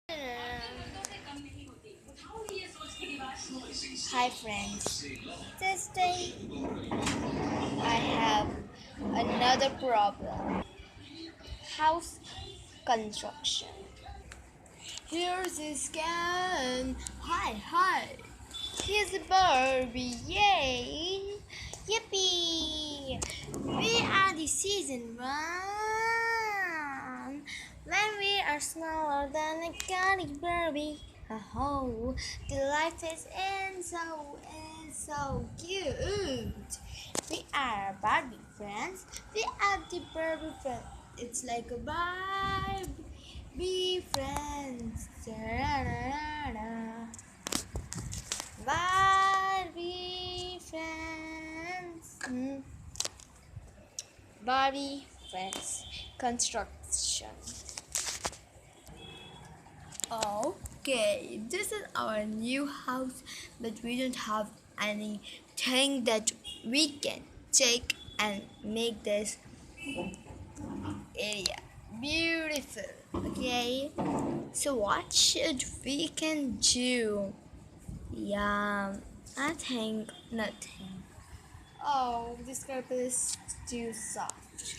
Hi friends, this day I have another problem. House construction. Here's this Ken. Hi. Here's a Barbie. Yay! Yippee! We are the season one. When we are smaller than a candy Barbie. Oh, the life is so cute. We are Barbie friends. We are the Barbie friends. It's like a Barbie friends. Da-da-da-da. Barbie friends. Barbie friends. Construction. Okay, this is our new house, but we don't have anything that we can take and make this area beautiful. Okay, so what should we can do? Yeah, I think nothing. Oh, this carpet is too soft.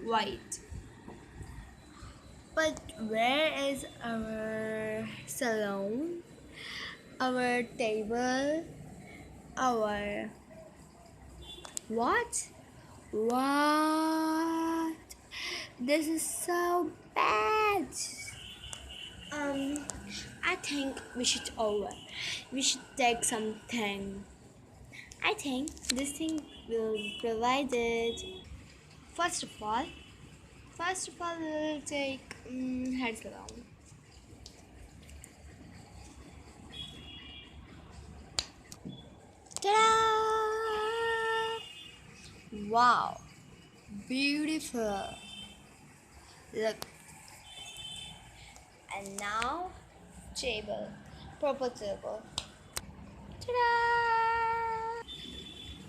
White. But where is our salon? Our table? Our what? What? This is so bad. Um, I think we should over. We should take something. I think this thing will provide it. First of all, we'll take head salon. Ta-da! Wow, beautiful. Look, and now table, proper table. Ta-da!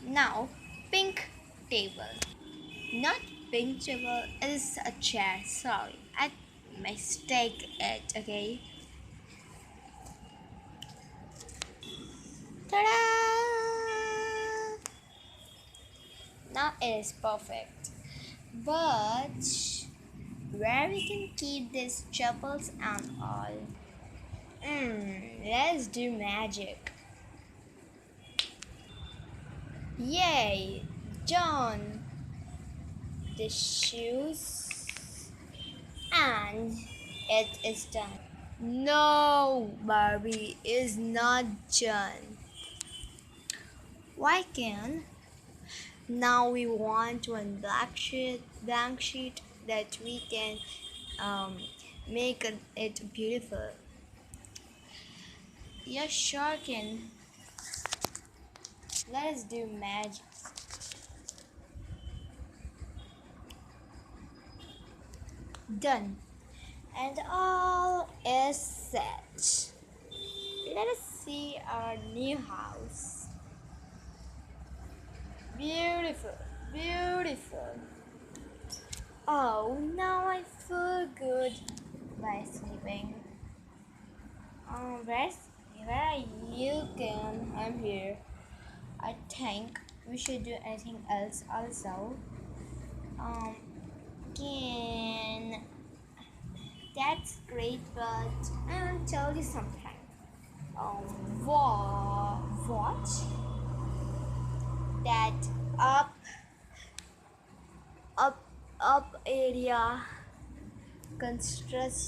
Now pink table. Not pink table. It is a chair. Sorry, I mistake it. Okay. Ta-da! Now it is perfect. But where we can keep these chapels and all? Let's do magic. Yay! Done the shoes and it is done. No, Barbie is not done. Why can? Now we want one blank sheet that we can um, make it beautiful. Yes, sure can. Let us do magic. Done. And all is set. Let us see our new house. Beautiful, beautiful. Oh, now I feel good by sleeping. Where are you, Ken? I'm here. I think we should do anything else also. Um, Ken, that's great, but I'll tell you something. What? That up, up, up area construction.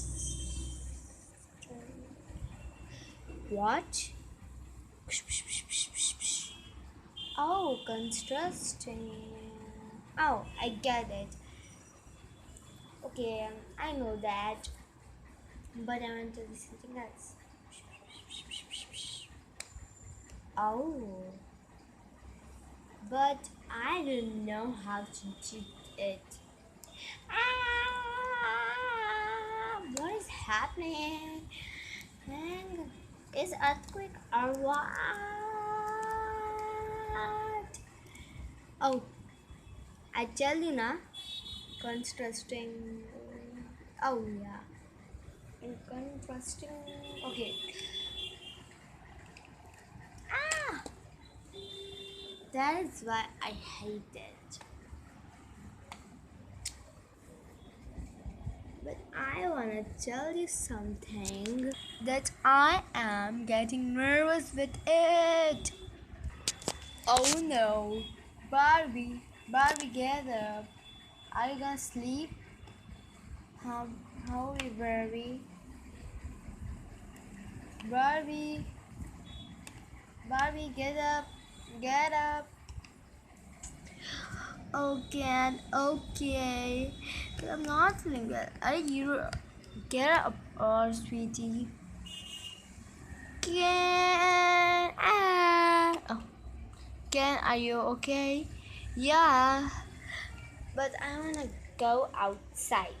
What? Oh, constructing. Oh, I get it. Okay, I know that, but I want to do something else. Oh, but I don't know how to do it. What is happening? And is earthquake or what? Oh, I tell you na, constructing. Oh yeah. Interesting. Okay. Ah, that is why I hate it. But I wanna tell you something that I am getting nervous with it. Oh no, Barbie, get up. Are you gonna sleep? How, how are you, Barbie, Barbie, get up. Okay, okay. But I'm not feeling good. Are you get up, sweetie? Ken, oh, Ken, are you okay? Yeah, but I wanna go outside.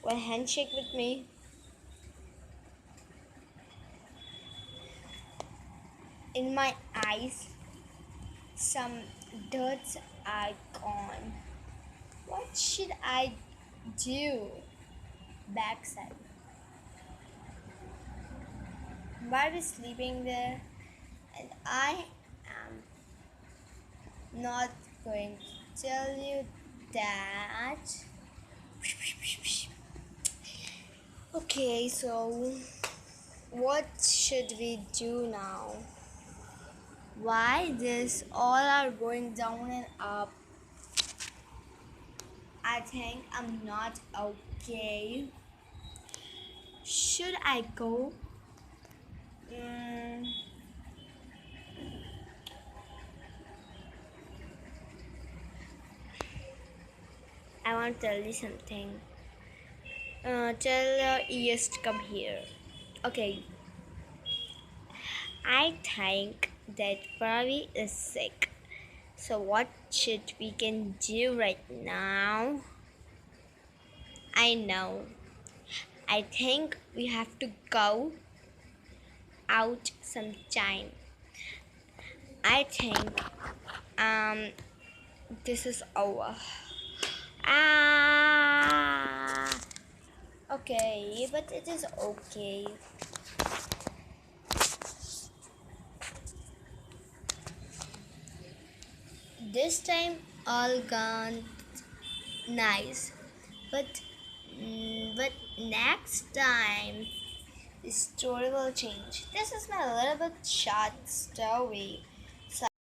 Want handshake with me? In my eyes, some dirts are gone. What should I do? Backside. Barbie is sleeping there, and I am not going to tell you that. Okay, so what should we do now? Why this all are going down and up? I think I'm not okay. Should I go? Mm, I want to tell you something. Tell ES to come here. Okay, I think that Barbie is sick. So what should we can do right now? I know. I think we have to go out sometime. I think um this is over. Ah. Okay, but it is okay. This time all gone nice. But but next time the story will change. This is my little bit short story. So